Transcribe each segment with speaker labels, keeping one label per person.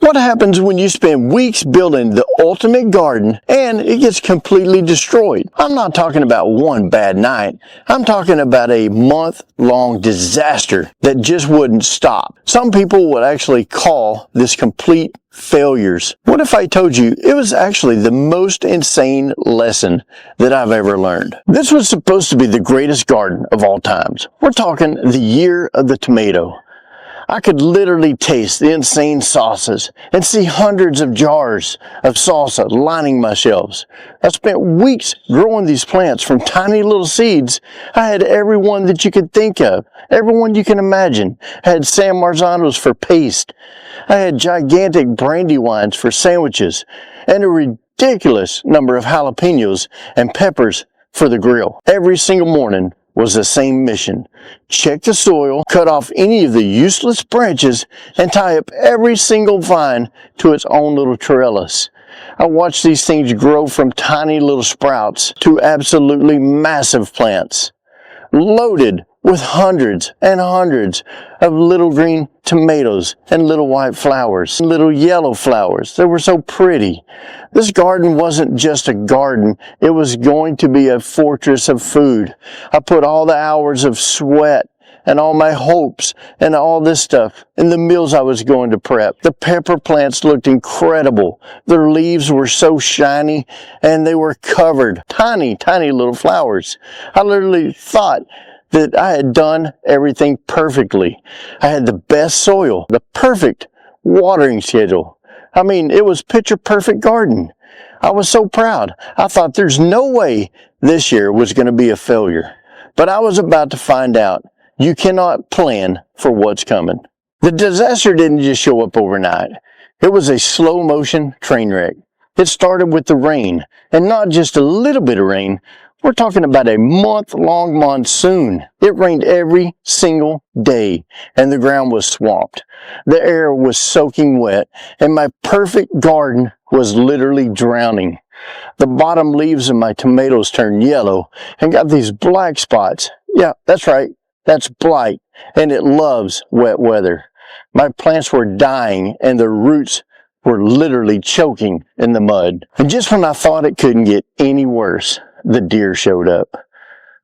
Speaker 1: What happens when you spend weeks building the ultimate garden and it gets completely destroyed? I'm not talking about one bad night. I'm talking about a month-long disaster that just wouldn't stop. Some people would actually call this complete failures. What if I told you it was actually the most insane lesson that I've ever learned? This was supposed to be the greatest garden of all times. We're talking the year of the tomato. I could literally taste the insane sauces and see hundreds of jars of salsa lining my shelves. I spent weeks growing these plants from tiny little seeds. I had every one that you could think of, everyone you can imagine. I had San Marzanos for paste. I had gigantic brandywines for sandwiches and a ridiculous number of jalapenos and peppers for the grill. Every single morning was the same mission. Check the soil, cut off any of the useless branches, and tie up every single vine to its own little trellis. I watched these things grow from tiny little sprouts to absolutely massive plants, loaded with hundreds and hundreds of little green tomatoes and little white flowers, and little yellow flowers. They were so pretty. This garden wasn't just a garden. It was going to be a fortress of food. I put all the hours of sweat and all my hopes and all this stuff in the meals I was going to prep. The pepper plants looked incredible. Their leaves were so shiny and they were covered. Tiny, tiny little flowers. I literally thought that I had done everything perfectly. I had the best soil, the perfect watering schedule. I mean, it was picture perfect garden. I was so proud. I thought there's no way this year was going to be a failure. But I was about to find out. You cannot plan for what's coming. The disaster didn't just show up overnight. It was a slow motion train wreck. It started with the rain, and not just a little bit of rain. We're talking about a month-long monsoon. It rained every single day, and the ground was swamped. The air was soaking wet, and my perfect garden was literally drowning. The bottom leaves of my tomatoes turned yellow and got these black spots. Yeah, that's right. That's blight, and it loves wet weather. My plants were dying, and their roots were literally choking in the mud. And just when I thought it couldn't get any worse, the deer showed up.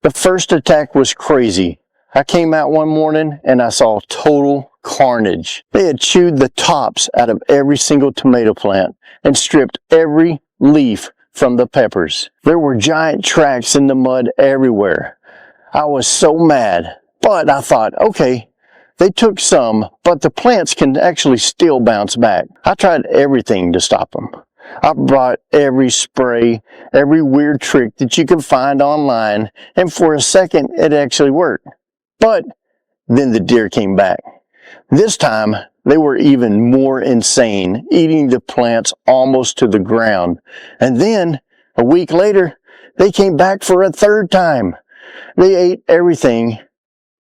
Speaker 1: The first attack was crazy. I came out one morning and I saw total carnage. They had chewed the tops out of every single tomato plant and stripped every leaf from the peppers. There were giant tracks in the mud everywhere. I was so mad, but I thought, okay, they took some, but the plants can actually still bounce back. I tried everything to stop them. I brought every spray, every weird trick that you can find online, and for a second it actually worked. But then the deer came back. This time they were even more insane, eating the plants almost to the ground. And then a week later, they came back for a third time. They ate everything.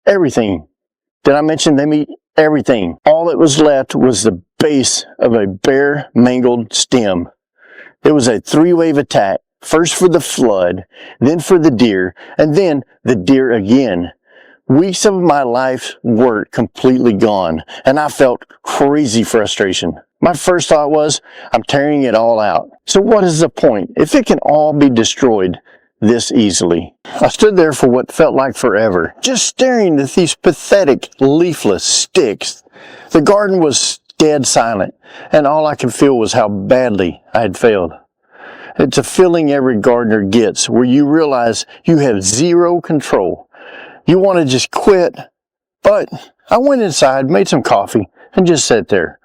Speaker 1: Did I mention they eat everything? All that was left was the base of a bare, mangled stem. It was a three-wave attack, first for the flood, then for the deer, and then the deer again. Weeks of my life's work completely gone, and I felt crazy frustration. My first thought was, I'm tearing it all out. So what is the point if it can all be destroyed this easily? I stood there for what felt like forever, just staring at these pathetic, leafless sticks. The garden was dead silent, and all I could feel was how badly I had failed. It's a feeling every gardener gets, where you realize you have zero control. You want to just quit, but I went inside, made some coffee, and just sat there,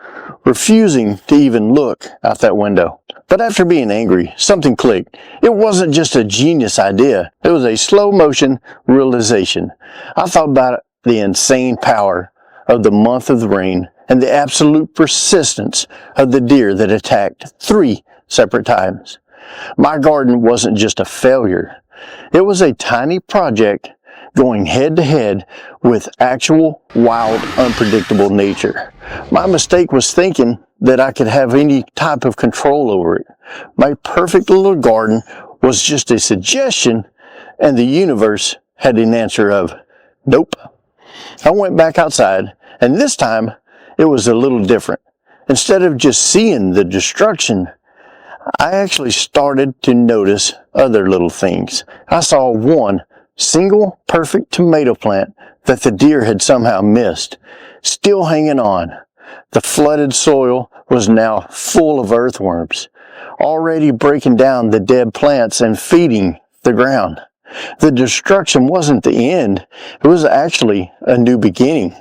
Speaker 1: refusing to even look out that window. But after being angry, something clicked. It wasn't just a genius idea. It was a slow-motion realization. I thought about the insane power of the month of the rain and the absolute persistence of the deer that attacked 3 separate times. My garden wasn't just a failure. It was a tiny project going head-to-head with actual, wild, unpredictable nature. My mistake was thinking that I could have any type of control over it. My perfect little garden was just a suggestion, and the universe had an answer of, nope. I went back outside, and this time it was a little different. instead of just seeing the destruction, I actually started to notice other little things. I saw one single perfect tomato plant that the deer had somehow missed, still hanging on. The flooded soil was now full of earthworms, already breaking down the dead plants and feeding the ground. The destruction wasn't the end, it was actually a new beginning.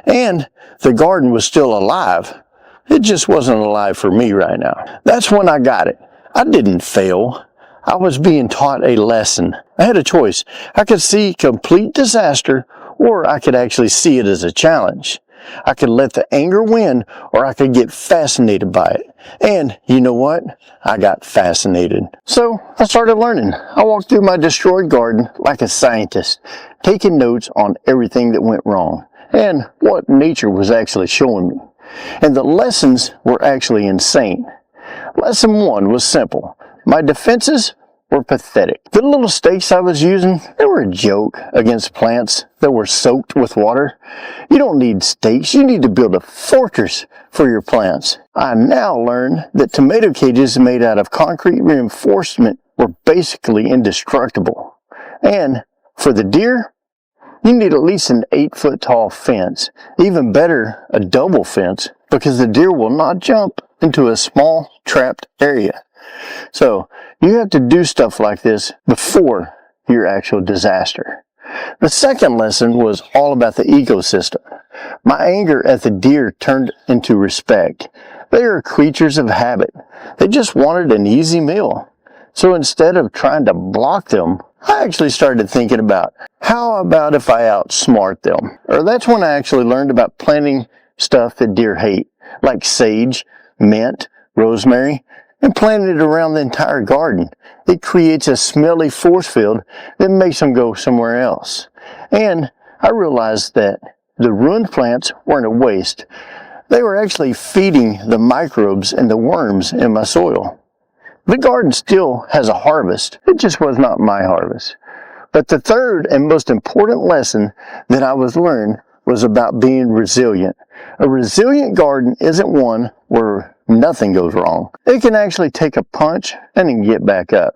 Speaker 1: And the garden was still alive. It just wasn't alive for me right now. That's when I got it. I didn't fail. I was being taught a lesson. I had a choice. I could see complete disaster, or I could actually see it as a challenge. I could let the anger win, or I could get fascinated by it. And you know what? I got fascinated. So I started learning. I walked through my destroyed garden like a scientist, taking notes on everything that went wrong and what nature was actually showing me. And the lessons were actually insane. Lesson 1 was simple. My defenses were pathetic. The little stakes I was using, they were a joke against plants that were soaked with water. You don't need stakes, you need to build a fortress for your plants. I now learned that tomato cages made out of concrete reinforcement were basically indestructible. And for the deer, you need at least an 8-foot tall fence. Even better, a double fence, because the deer will not jump into a small trapped area. So you have to do stuff like this before your actual disaster. The second lesson was all about the ecosystem. My anger at the deer turned into respect. They are creatures of habit. They just wanted an easy meal. So instead of trying to block them, I actually started thinking about, how about if I outsmart them? Or that's when I actually learned about planting stuff that deer hate, like sage, mint, rosemary, and planted it around the entire garden. It creates a smelly force field that makes them go somewhere else. And I realized that the ruined plants weren't a waste. They were actually feeding the microbes and the worms in my soil. The garden still has a harvest. It just was not my harvest. But the third and most important lesson that I was learned was about being resilient. A resilient garden isn't one where nothing goes wrong. It can actually take a punch and then get back up.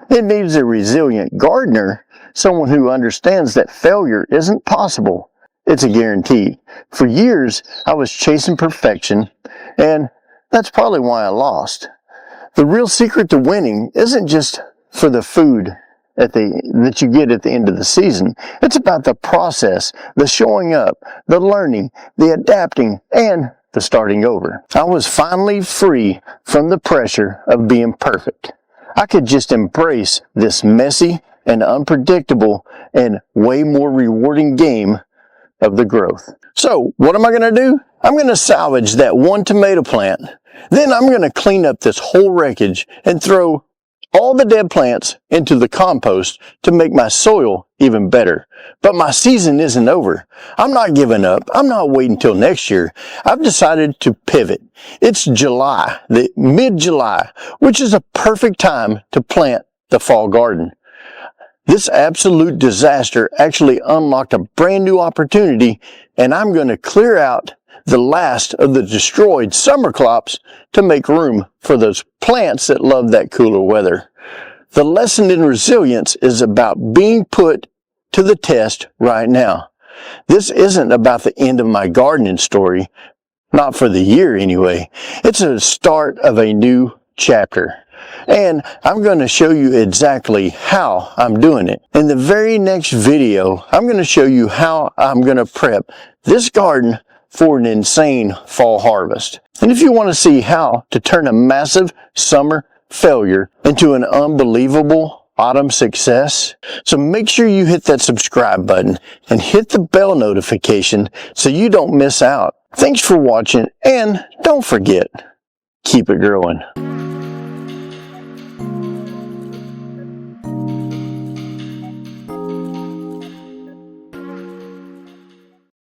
Speaker 1: It needs a resilient gardener, someone who understands that failure isn't possible. It's a guarantee. For years, I was chasing perfection, and that's probably why I lost. The real secret to winning isn't just for the food that you get at the end of the season. It's about the process, the showing up, the learning, the adapting, and the starting over. I was finally free from the pressure of being perfect. I could just embrace this messy and unpredictable and way more rewarding game of the growth. So what am I going to do? I'm going to salvage that one tomato plant. Then I'm going to clean up this whole wreckage and throw all the dead plants into the compost to make my soil even better. But my season isn't over. I'm not giving up. I'm not waiting till next year. I've decided to pivot. It's July, the mid-July, which is a perfect time to plant the fall garden. This absolute disaster actually unlocked a brand new opportunity, and I'm going to clear out the last of the destroyed summer crops to make room for those plants that love that cooler weather. The lesson in resilience is about being put to the test right now. This isn't about the end of my gardening story, not for the year anyway. It's a start of a new chapter. And I'm going to show you exactly how I'm doing it. In the very next video, I'm going to show you how I'm going to prep this garden for an insane fall harvest. And if you want to see how to turn a massive summer failure into an unbelievable autumn success, so make sure you hit that subscribe button and hit the bell notification so you don't miss out. Thanks for watching, and don't forget, keep it growing.